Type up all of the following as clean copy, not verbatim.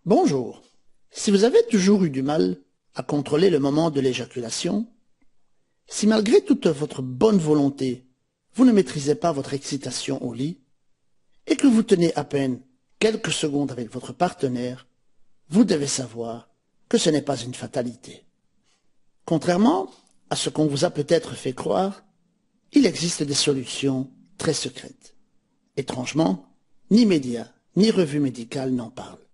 Bonjour. Si vous avez toujours eu du mal à contrôler le moment de l'éjaculation, si malgré toute votre bonne volonté, vous ne maîtrisez pas votre excitation au lit, et que vous tenez à peine quelques secondes avec votre partenaire, vous devez savoir que ce n'est pas une fatalité. Contrairement à ce qu'on vous a peut-être fait croire, il existe des solutions très secrètes. Étrangement, ni médias, ni revues médicales n'en parlent.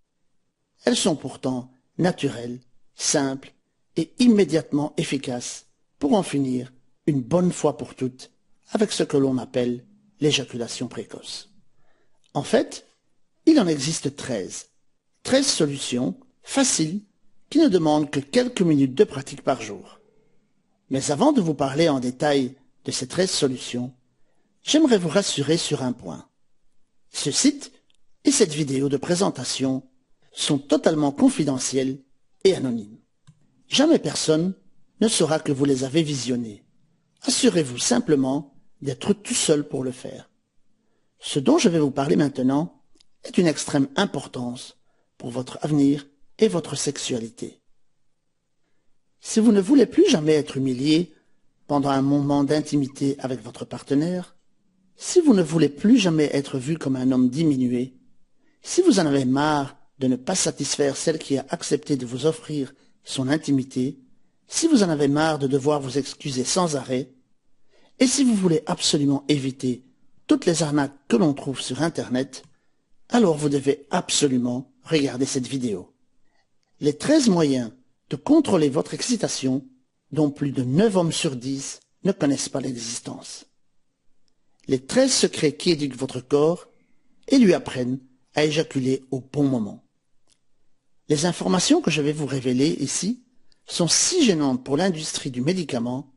Elles sont pourtant naturelles, simples et immédiatement efficaces pour en finir une bonne fois pour toutes avec ce que l'on appelle l'éjaculation précoce. En fait, il en existe 13. 13 solutions faciles qui ne demandent que quelques minutes de pratique par jour. Mais avant de vous parler en détail de ces 13 solutions, j'aimerais vous rassurer sur un point. Ce site et cette vidéo de présentation sont totalement confidentiels et anonymes. Jamais personne ne saura que vous les avez visionnés. Assurez-vous simplement d'être tout seul pour le faire. Ce dont je vais vous parler maintenant est d'une extrême importance pour votre avenir et votre sexualité. Si vous ne voulez plus jamais être humilié pendant un moment d'intimité avec votre partenaire, si vous ne voulez plus jamais être vu comme un homme diminué, si vous en avez marre de ne pas satisfaire celle qui a accepté de vous offrir son intimité, si vous en avez marre de devoir vous excuser sans arrêt, et si vous voulez absolument éviter toutes les arnaques que l'on trouve sur Internet, alors vous devez absolument regarder cette vidéo. Les 13 moyens de contrôler votre excitation dont plus de 9 hommes sur 10 ne connaissent pas l'existence. Les 13 secrets qui éduquent votre corps et lui apprennent à éjaculer au bon moment. Les informations que je vais vous révéler ici sont si gênantes pour l'industrie du médicament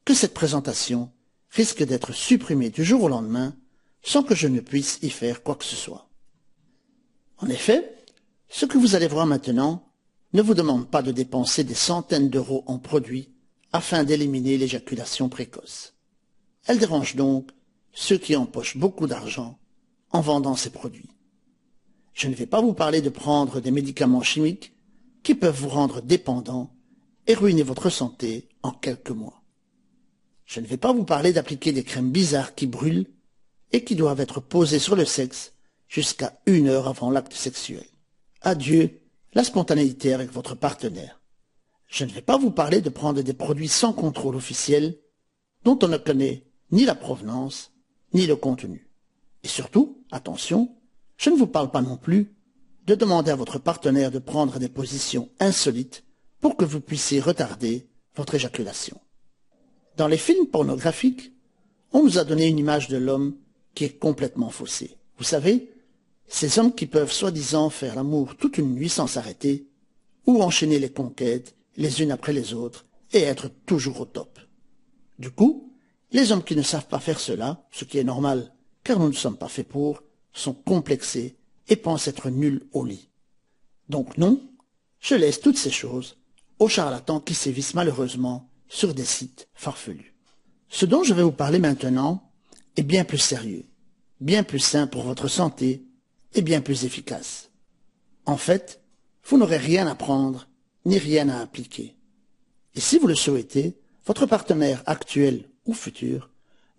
que cette présentation risque d'être supprimée du jour au lendemain sans que je ne puisse y faire quoi que ce soit. En effet, ce que vous allez voir maintenant ne vous demande pas de dépenser des centaines d'euros en produits afin d'éliminer l'éjaculation précoce. Elle dérange donc ceux qui empochent beaucoup d'argent en vendant ces produits. Je ne vais pas vous parler de prendre des médicaments chimiques qui peuvent vous rendre dépendant et ruiner votre santé en quelques mois. Je ne vais pas vous parler d'appliquer des crèmes bizarres qui brûlent et qui doivent être posées sur le sexe jusqu'à 1 heure avant l'acte sexuel. Adieu la spontanéité avec votre partenaire. Je ne vais pas vous parler de prendre des produits sans contrôle officiel dont on ne connaît ni la provenance ni le contenu. Et surtout, attention, je ne vous parle pas non plus de demander à votre partenaire de prendre des positions insolites pour que vous puissiez retarder votre éjaculation. Dans les films pornographiques, on nous a donné une image de l'homme qui est complètement faussée. Vous savez, ces hommes qui peuvent soi-disant faire l'amour toute une nuit sans s'arrêter, ou enchaîner les conquêtes les unes après les autres et être toujours au top. Du coup, les hommes qui ne savent pas faire cela, ce qui est normal car nous ne sommes pas faits pour, sont complexés et pensent être nuls au lit. Donc non, je laisse toutes ces choses aux charlatans qui sévissent malheureusement sur des sites farfelus. Ce dont je vais vous parler maintenant est bien plus sérieux, bien plus sain pour votre santé et bien plus efficace. En fait, vous n'aurez rien à prendre ni rien à appliquer. Et si vous le souhaitez, votre partenaire actuel ou futur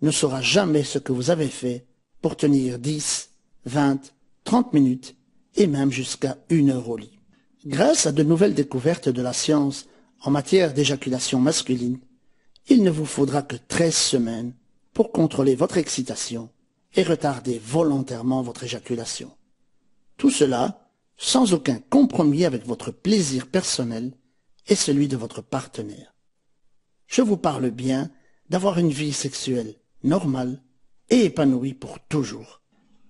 ne saura jamais ce que vous avez fait pour tenir 10, 20, 30 minutes et même jusqu'à 1 heure au lit. Grâce à de nouvelles découvertes de la science en matière d'éjaculation masculine, il ne vous faudra que 13 semaines pour contrôler votre excitation et retarder volontairement votre éjaculation. Tout cela sans aucun compromis avec votre plaisir personnel et celui de votre partenaire. Je vous parle bien d'avoir une vie sexuelle normale et épanouie pour toujours,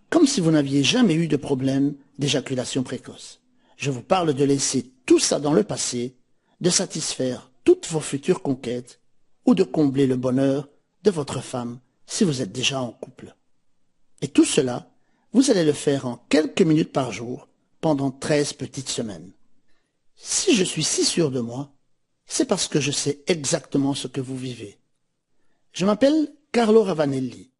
comme si vous n'aviez jamais eu de problème d'éjaculation précoce. Je vous parle de laisser tout ça dans le passé, de satisfaire toutes vos futures conquêtes ou de combler le bonheur de votre femme si vous êtes déjà en couple. Et tout cela, vous allez le faire en quelques minutes par jour pendant 13 petites semaines. Si je suis si sûr de moi, c'est parce que je sais exactement ce que vous vivez. Je m'appelle Carlo Ravanelli